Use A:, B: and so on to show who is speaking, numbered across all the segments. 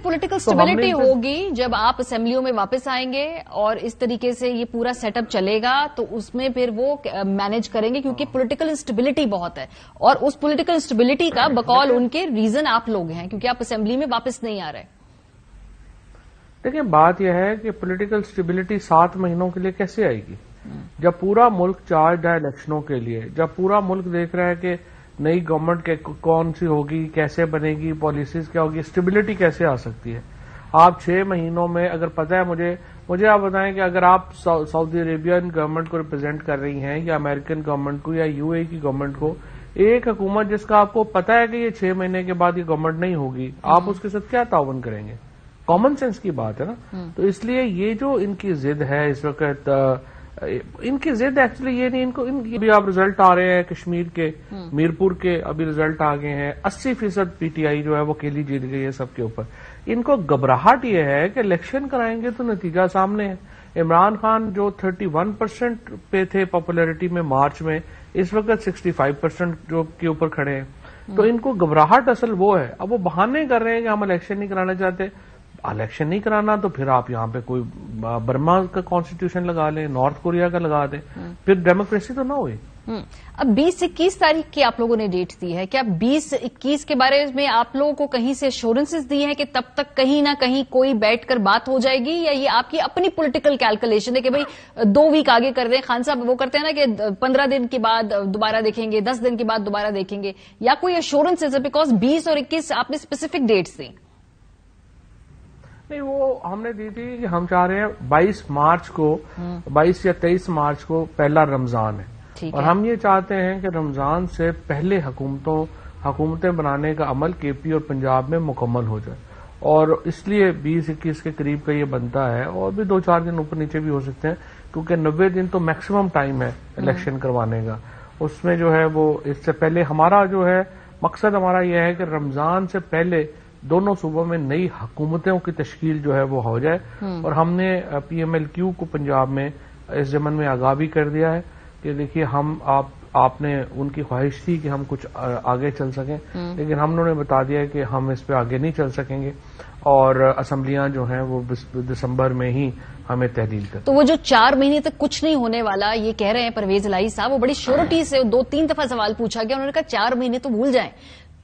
A: Political stability ہوگی جب آپ اسمبلیوں میں واپس آئیں گے اور اس طریقے سے یہ پورا سیٹ اپ چلے گا تو اس میں پھر وہ مینج کریں گے، کیونکہ پولیٹیکل انسٹیبلٹی بہت ہے، اور اس پولیٹیکل انسٹیبلٹی کا بقول ان کے ریزن آپ لوگ ہیں، کیونکہ آپ اسمبلی میں واپس نہیں آ رہے۔
B: دیکھیں بات یہ ہے کہ پولیٹیکل اسٹیبلٹی 7 مہینوں کے لیے کیسے آئے گی جب پورا ملک چارج ہے الیکشنوں کے لیے، جب پورا ملک دیکھ رہا ہے کہ نئی گورنمنٹ کون سی ہوگی، کیسے بنے گی، پالیسیز کیا ہوگی، اسٹیبلٹی کیسے آ سکتی ہے؟ آپ 6 مہینوں میں اگر پتہ ہے مجھے آپ بتائیں کہ اگر آپ سعودی عربین گورنمنٹ کو ریپرزینٹ کر رہی ہیں یا امریکن گورنمنٹ کو یا یو اے کی گورنمنٹ کو، ایک حکومت جس کا آپ کو پتہ ہے کہ یہ 6 مہینے کے بعد یہ گورنمنٹ نہیں ہوگی، آپ اس کے ساتھ کیا تعاون کریں گے؟ کامن سینس کی بات ہے نا۔ تو اس لیے یہ جو ان کی ضد ہے اس وقت، ان کی ضد ایکچولی یہ نہیں، ابھی آپ ریزلٹ آ رہے ہیں کشمیر کے، میرپور کے ابھی ریزلٹ آ گئے ہیں، 80% پی ٹی آئی جو ہے وہ اکیلی جیت گئی ہے سب کے اوپر۔ ان کو گھبراہٹ یہ ہے کہ الیکشن کرائیں گے تو نتیجہ سامنے ہے۔ عمران خان جو 31% پہ تھے پاپولیرٹی میں مارچ میں، اس وقت 65% جو کے اوپر کھڑے ہیں۔ تو ان کو گھبراہٹ اصل وہ ہے۔ اب وہ بہانے کر رہے ہیں کہ ہم الیکشن نہیں کرانا چاہتے۔ الیکشن نہیں کرانا تو پھر آپ یہاں پہ کوئی برما کا کانسٹیٹیوشن لگا لیں، نارتھ کوریا کا لگا دیں، پھر ڈیموکریسی تو نہ ہوئی۔
A: اب 20-21 تاریخ کی آپ لوگوں نے ڈیٹ دی ہے، کیا 20-21 کے بارے میں آپ لوگوں کو کہیں سے ایشورنسز دی ہیں کہ تب تک کہیں نہ کہیں کوئی بیٹھ کر بات ہو جائے گی، یا یہ آپ کی اپنی پولیٹیکل کیلکولیشن ہے کہ بھئی 2 ویک آگے کر دیں؟ خان صاحب وہ کرتے ہیں نا کہ 15 دن کے بعد دوبارہ دیکھیں گے، 10 دن کے بعد دوبارہ دیکھیں گے، یا کوئی ایشورنسز ہے؟ بیکاز 20 اور 21 آپ نے اسپیسیفک ڈیٹس دی۔
B: نہیں، وہ ہم نے دی تھی کہ ہم چاہ رہے ہیں 22 مارچ کو، 22 یا 23 مارچ کو پہلا رمضان ہے، اور ہم یہ چاہتے ہیں کہ رمضان سے پہلے حکومتیں بنانے کا عمل کے پی اور پنجاب میں مکمل ہو جائے، اور اس لیے 20-21 کے قریب کا یہ بنتا ہے، اور بھی 2-4 دن اوپر نیچے بھی ہو سکتے ہیں، کیونکہ 90 دن تو میکسیمم ٹائم ہے الیکشن کروانے کا۔ اس میں جو ہے وہ اس سے پہلے ہمارا جو ہے مقصد ہمارا یہ ہے کہ رمضان سے پہلے دونوں صوبوں میں نئی حکومتوں کی تشکیل جو ہے وہ ہو جائے، اور ہم نے پی ایم ایل کیو کو پنجاب میں اس ضمن میں آگاہ بھی کر دیا ہے کہ دیکھیے آپ نے ان کی خواہش تھی کہ ہم کچھ آگے چل سکیں، لیکن ہم نے بتا دیا ہے کہ ہم اس پہ آگے نہیں چل سکیں گے، اور اسمبلیاں جو ہیں وہ دسمبر میں ہی ہمیں تحلیل کریں۔
A: تو وہ جو 4 مہینے تک کچھ نہیں ہونے والا یہ کہہ رہے ہیں پرویز الہی صاحب، وہ بڑی شیورٹی سے 2-3 دفعہ سوال پوچھا گیا، انہوں نے کہا 4 مہینے تو بھول جائیں،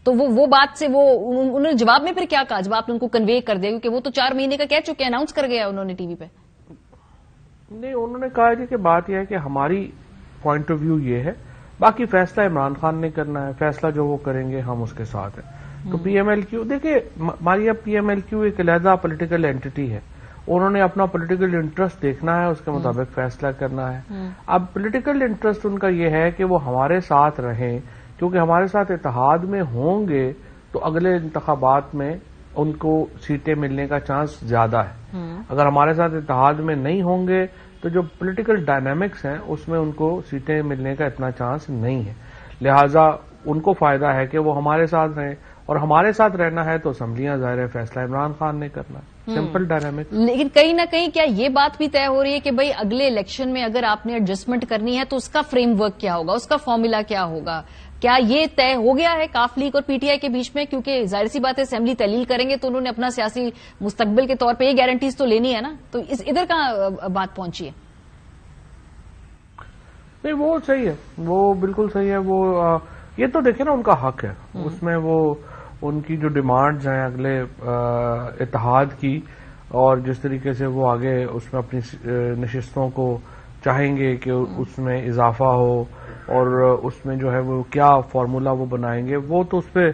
A: تو وہ بات سے انہوں نے جواب میں پھر کیا کہا جب آپ نے ان کو کنوے کر دیا؟ کیونکہ وہ تو 4 مہینے کا کہہ چکے ہیں، اناؤنس کر گیا انہوں نے ٹی وی پہ۔
B: نہیں، انہوں نے کہا جی کہ بات یہ ہے کہ ہماری پوائنٹ آف ویو یہ ہے، باقی فیصلہ عمران خان نے کرنا ہے، فیصلہ جو وہ کریں گے ہم اس کے ساتھ ہیں۔ تو پی ایم ایل کیو دیکھیے، ہماری اب پی ایم ایل کیو ایک علیحدہ پولیٹیکل اینٹی ہے، انہوں نے اپنا پولیٹیکل انٹرسٹ دیکھنا ہے، اس کے مطابق فیصلہ کرنا ہے۔ اب پولیٹیکل انٹرسٹ ان کا یہ ہے کہ وہ ہمارے ساتھ رہیں، کیونکہ ہمارے ساتھ اتحاد میں ہوں گے تو اگلے انتخابات میں ان کو سیٹیں ملنے کا چانس زیادہ ہے۔ اگر ہمارے ساتھ اتحاد میں نہیں ہوں گے تو جو پولیٹیکل ڈائنامکس ہیں اس میں ان کو سیٹیں ملنے کا اتنا چانس نہیں ہے، لہٰذا ان کو فائدہ ہے کہ وہ ہمارے ساتھ رہیں، اور ہمارے ساتھ رہنا ہے تو اسمبلیاں ظاہر ہے فیصلہ عمران خان نے کرنا ہے، سمپل ڈائنامک۔
A: لیکن کہیں نہ کہیں کیا یہ بات بھی طے ہو رہی ہے کہ بھئی اگلے الیکشن میں اگر آپ نے ایڈجسٹمنٹ کرنی ہے تو اس کا فریم ورک کیا ہوگا، اس کا فارمولا کیا ہوگا؟ کیا یہ طے ہو گیا ہے کاف لیگ اور پی ٹی آئی کے بیچ میں؟ کیونکہ ظاہر سی بات ہے اسمبلی تحلیل کریں گے تو انہوں نے اپنا سیاسی مستقبل کے طور پہ یہ گارنٹیز تو لینی ہے نا، تو ادھر کہاں بات پہنچی ہے؟
B: نہیں، وہ صحیح ہے، وہ بالکل صحیح ہے، وہ یہ تو دیکھیں نا ان کا حق ہے، اس میں وہ ان کی جو ڈیمانڈز ہیں اگلے اتحاد کی، اور جس طریقے سے وہ آگے اس میں اپنی نشستوں کو چاہیں گے کہ اس میں اضافہ ہو، اور اس میں جو ہے وہ کیا فارمولا وہ بنائیں گے، وہ تو اس پہ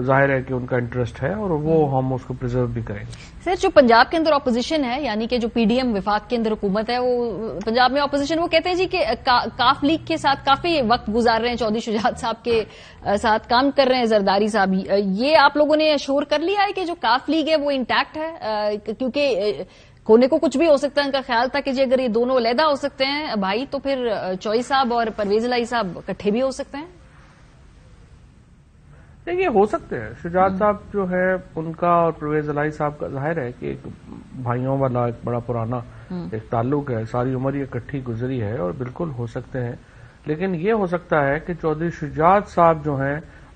B: ظاہر ہے کہ ان کا انٹرسٹ ہے، اور وہ ہم اس کو پریزرو بھی کریں گے۔
A: سر، جو پنجاب کے اندر اپوزیشن ہے، یعنی کہ جو پی ڈی ایم وفاق کے اندر حکومت ہے، وہ پنجاب میں اپوزیشن، وہ کہتے ہیں جی کہ کاف لیگ کے ساتھ کافی وقت گزار رہے ہیں، چودھری شجاعت صاحب کے ساتھ کام کر رہے ہیں زرداری صاحب، یہ آپ لوگوں نے اشور کر لیا ہے کہ جو کاف لیگ ہے وہ انٹیکٹ ہے؟ کیونکہ ہونے کو کچھ بھی ہو سکتا ہے، ان کا خیال تھا کہ جی اگر یہ دونوں علیحدہ ہو سکتے ہیں بھائی تو پھر چوئی صاحب اور پرویز الہی صاحب اکٹھے بھی ہو سکتے ہیں۔
B: دیکھیے، ہو سکتے ہیں، شجاعت صاحب جو ہے ان کا اور پرویز الہی صاحب کا ظاہر ہے کہ ایک بھائیوں والا ایک بڑا پرانا ایک تعلق ہے، ساری عمر یہ اکٹھی گزری ہے، اور بالکل ہو سکتے ہیں، لیکن یہ ہو سکتا ہے کہ چودھری شجاعت صاحب جو ہیں